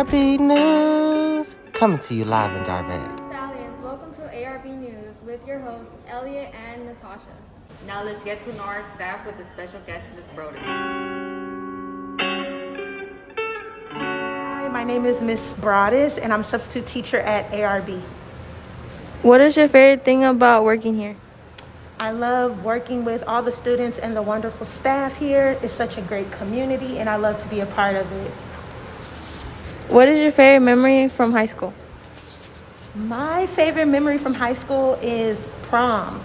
ARB News, coming to you live in direct. Stallions, welcome to ARB News with your hosts, Elliot and Natasha. Now let's get to know our staff with a special guest, Ms. Brody. Hi, my name is Ms. Broadus, and I'm substitute teacher at ARB. What is your favorite thing about working here? I love working with all the students and the wonderful staff here. It's such a great community, and I love to be a part of it. What is your favorite memory from high school? My favorite memory from high school is prom.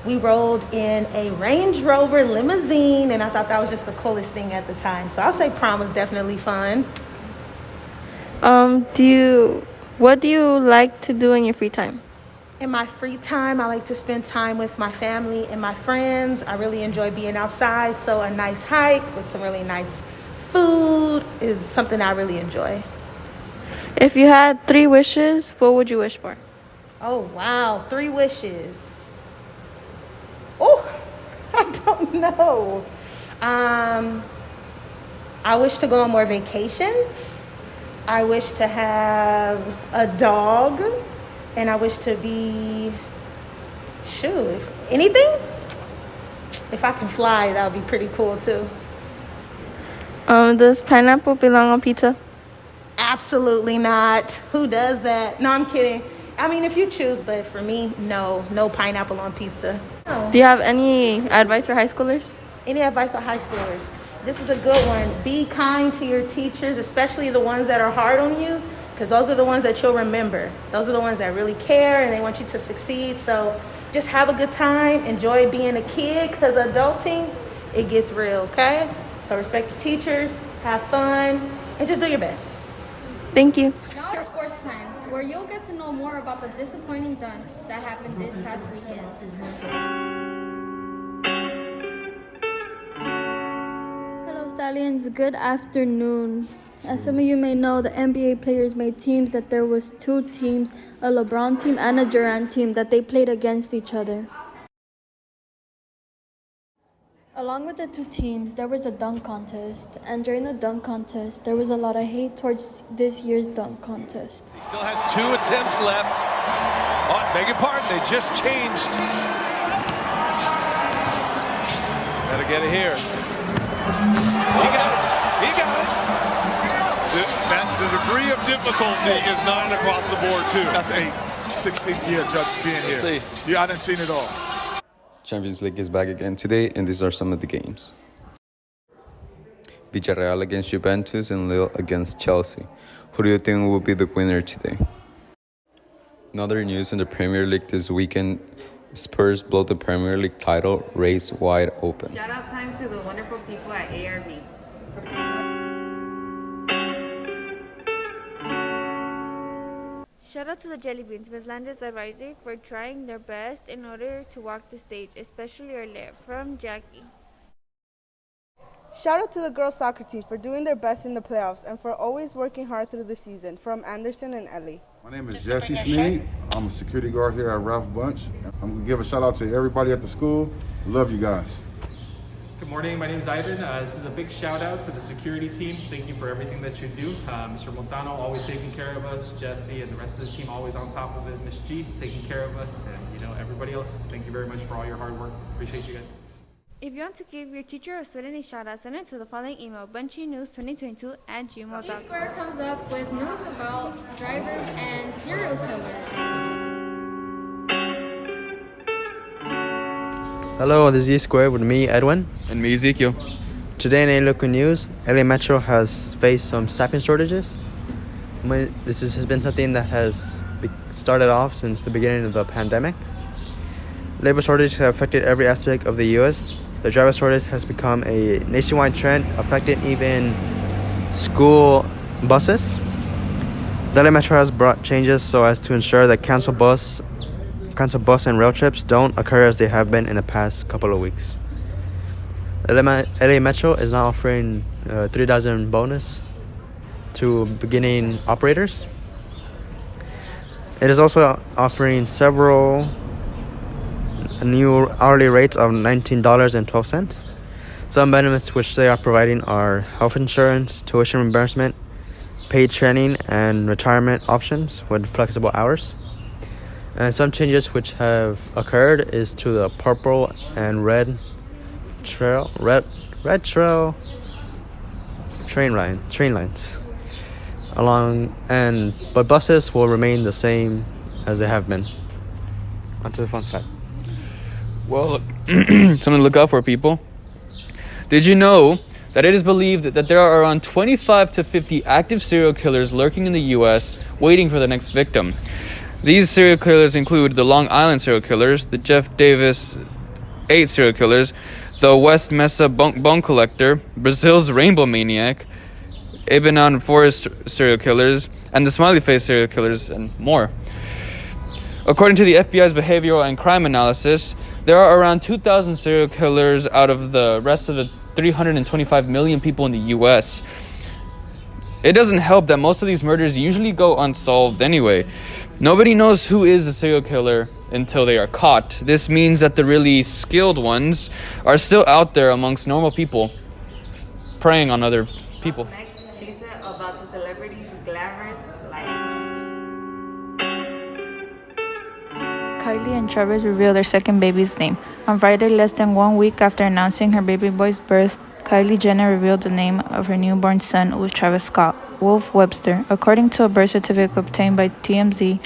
We rode in a Range Rover limousine, and I thought that was just the coolest thing at the time. So I'll say prom was definitely fun. What do you like to do in your free time? In my free time, I like to spend time with my family and my friends. I really enjoy being outside, so a nice hike with some really nice food is something I really enjoy. If you had 3 wishes, what would you wish for? Oh, wow, 3 wishes. Oh, I don't know. I wish to go on more vacations. I wish to have a dog. And I wish to be, anything? If I can fly, that would be pretty cool too. Does pineapple belong on pizza? Absolutely not. Who does that? No, I'm kidding. I mean, if you choose, but for me, no pineapple on pizza. No. Do you have any advice for high schoolers? Any advice for high schoolers? This is a good one. Be kind to your teachers, especially the ones that are hard on you. Because those are the ones that you'll remember. Those are the ones that really care and they want you to succeed. So just have a good time. Enjoy being a kid, because adulting, it gets real, okay? So respect your teachers, have fun, and just do your best. Thank you. Now it's sports time, where you'll get to know more about the disappointing dunks that happened this past weekend. Hello Stallions, good afternoon. As some of you may know, the NBA players made teams that there was 2 teams, a LeBron team and a Durant team, that they played against each other. Along with the 2 teams, there was a dunk contest, and during the dunk contest, there was a lot of hate towards this year's dunk contest. He still has 2 attempts left. Oh, beg your pardon, they just changed. Gotta get it here. He got it. The degree of difficulty is 9 across the board, too. That's 8. 16 years just being here. See. Yeah, I didn't see it all. Champions League is back again today, and these are some of the games. Villarreal against Juventus and Lille against Chelsea. Who do you think will be the winner today? In other news in the Premier League this weekend, Spurs blow the Premier League title race wide open. Shout out time to the wonderful people at ARB. Shout out to the Jelly Beans, Ms. Landis Advisory, for trying their best in order to walk the stage, especially earlier. From Jackie. Shout out to the girls soccer team for doing their best in the playoffs and for always working hard through the season. From Anderson and Ellie. My name is Jesse Sneed. I'm a security guard here at Ralph Bunch. I'm going to give a shout out to everybody at the school. Love you guys. Good morning, my name is Ivan. This is a big shout out to the security team. Thank you for everything that you do. Mr. Montano always taking care of us, Jesse and the rest of the team always on top of it, Miss G taking care of us, and everybody else, thank you very much for all your hard work. Appreciate you guys. If you want to give your teacher or student a shout out, send it to the following email, bunchynews2022@gmail.com. T Square comes up with news about drivers and serial killers. Hello, this is E-Square with me, Edwin. And me, Ezekiel. Today in local news, LA Metro has faced some staffing shortages. This has been something that has started off since the beginning of the pandemic. Labor shortages have affected every aspect of the U.S. The driver shortage has become a nationwide trend, affecting even school buses. The LA Metro has brought changes so as to ensure that canceled bus and rail trips don't occur as they have been in the past couple of weeks. LA Metro is now offering a $3,000 bonus to beginning operators. It is also offering several new hourly rates of $19.12. Some benefits which they are providing are health insurance, tuition reimbursement, paid training and retirement options with flexible hours. And some changes which have occurred is to the purple and red trail train lines but buses will remain the same as they have been. On to the fun fact. Well, something to look out for, people. Did you know that it is believed that there are around 25 to 50 active serial killers lurking in the U.S. waiting for the next victim? These serial killers include the Long Island serial killers, the Jeff Davis 8 serial killers, the West Mesa bone collector, Brazil's rainbow maniac, Ibanan forest serial killers, and the smiley face serial killers, and more. According to the FBI's behavioral and crime analysis, there are around 2,000 serial killers out of the rest of the 325 million people in the U.S. It doesn't help that most of these murders usually go unsolved anyway. Nobody knows who is a serial killer until they are caught. This means that the really skilled ones are still out there amongst normal people, preying on other people. Next, she said about the celebrities' glamorous life. Kylie and Travis revealed their second baby's name. On Friday, less than 1 week after announcing her baby boy's birth, Kylie Jenner revealed the name of her newborn son with Travis Scott, Wolf Webster. According to a birth certificate obtained by TMZ,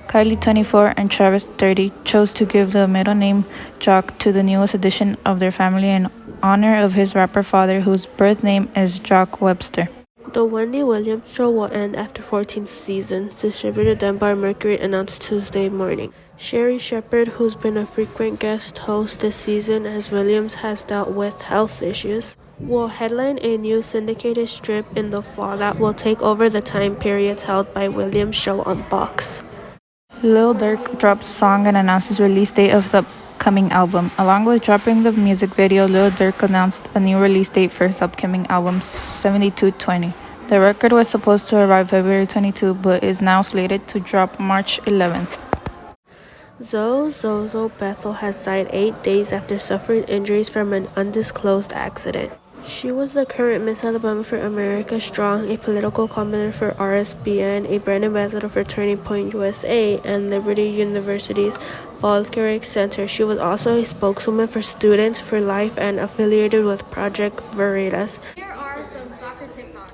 Kylie, 24, and Travis, 30, chose to give the middle name Jock to the newest addition of their family in honor of his rapper father, whose birth name is Jock Webster. The Wendy Williams Show will end after 14 seasons, distributor Dunbar Mercury announced Tuesday morning. Sherri Shepherd, who's been a frequent guest host this season as Williams has dealt with health issues, will headline a new syndicated strip in the fall that will take over the time periods held by Williams' show on Fox. Lil Durk drops song and announces release date of his upcoming album. Along with dropping the music video, Lil Durk announced a new release date for his upcoming album, 7220. The record was supposed to arrive February 22, but is now slated to drop March 11th. Zozo Bethel has died 8 days after suffering injuries from an undisclosed accident. She was the current Miss Alabama for America Strong, a political commentator for RSBN, a brand ambassador for Turning Point USA, and Liberty University's Balkerik Center. She was also a spokeswoman for Students for Life and affiliated with Project Veritas. Here are some soccer TikToks.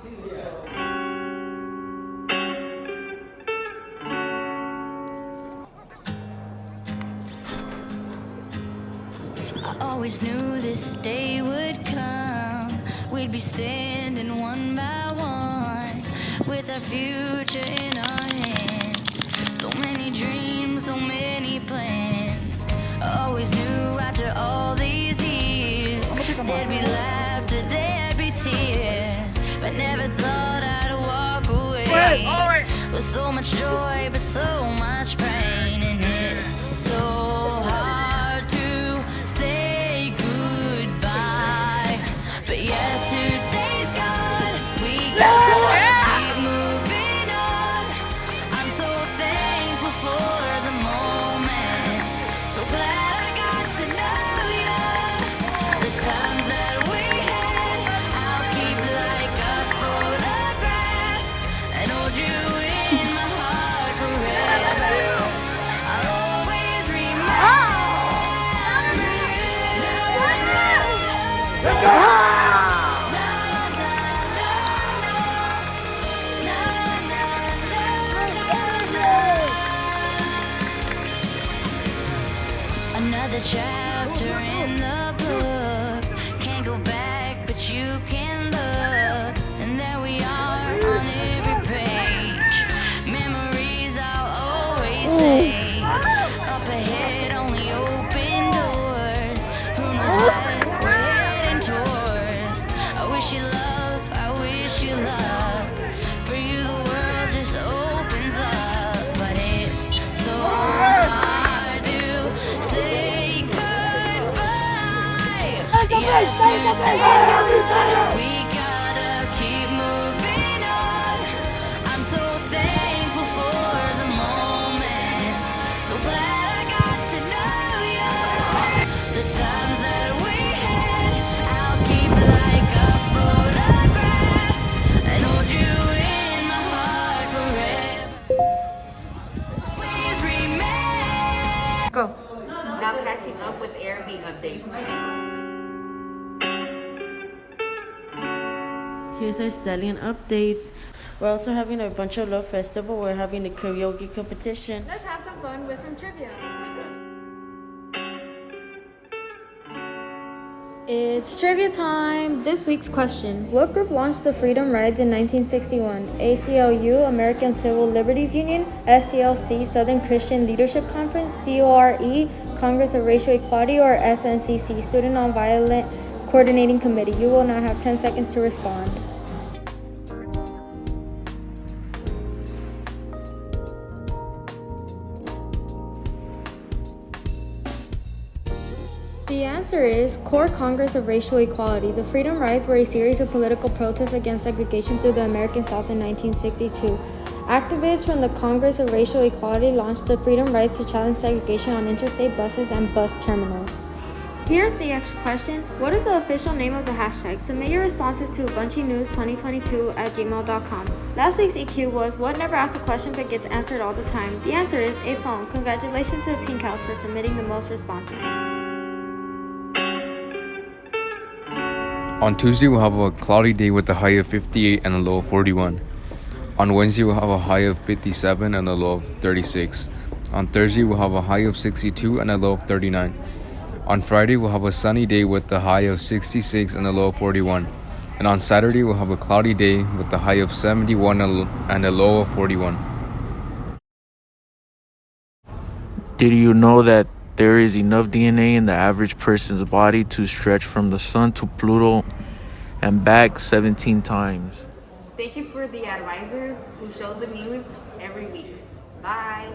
I always knew this day would come. We'd be standing one by one with our future in our hands. So many dreams, so many plans. I always knew after all these years there'd be laughter, there'd be tears, but never thought I'd walk away with so much joy but so much pain. And it's so hard to say goodbye, but yesterday's gone. We gotta keep moving on. I'm so thankful for the moment. So glad I got to know you. The times that we had, I'll keep like a photograph and hold you in my heart forever. I'll always remember another chapter in the book. Can't go back, but you can look. And there we are on every page. Memories I'll always say. Up ahead, only open doors. Who knows what we're heading towards? I wish you love, I wish you luck. For you, the world just opens up. But it's so hard to say goodbye. Yesterday's gone. We gotta keep moving on. I'm so thankful for the moment. So glad I got to know you. The times that we had, I'll keep like a photograph and hold you in my Here's our stallion updates. We're also having our Bunch of Love Festival. We're having a karaoke competition. Let's have some fun with some trivia. It's trivia time! This week's question. What group launched the Freedom Rides in 1961? ACLU, American Civil Liberties Union, SCLC, Southern Christian Leadership Conference, CORE, Congress of Racial Equality, or SNCC, Student Nonviolent Coordinating Committee. You will now have 10 seconds to respond. The answer is CORE, Congress of Racial Equality. The Freedom Rides were a series of political protests against segregation through the American South in 1962. Activists from the Congress of Racial Equality launched the Freedom Rides to challenge segregation on interstate buses and bus terminals. Here's the extra question. What is the official name of the hashtag? Submit your responses to bunchynews2022@gmail.com. Last week's EQ was what never asks a question but gets answered all the time. The answer is a phone. Congratulations to the Pink House for submitting the most responses. On Tuesday, we'll have a cloudy day with a high of 58 and a low of 41. On Wednesday, we'll have a high of 57 and a low of 36. On Thursday, we'll have a high of 62 and a low of 39. On Friday, we'll have a sunny day with a high of 66 and a low of 41. And on Saturday, we'll have a cloudy day with a high of 71 and a low of 41. Did you know that there is enough DNA in the average person's body to stretch from the sun to Pluto and back 17 times? Thank you for the advisors who show the news every week. Bye.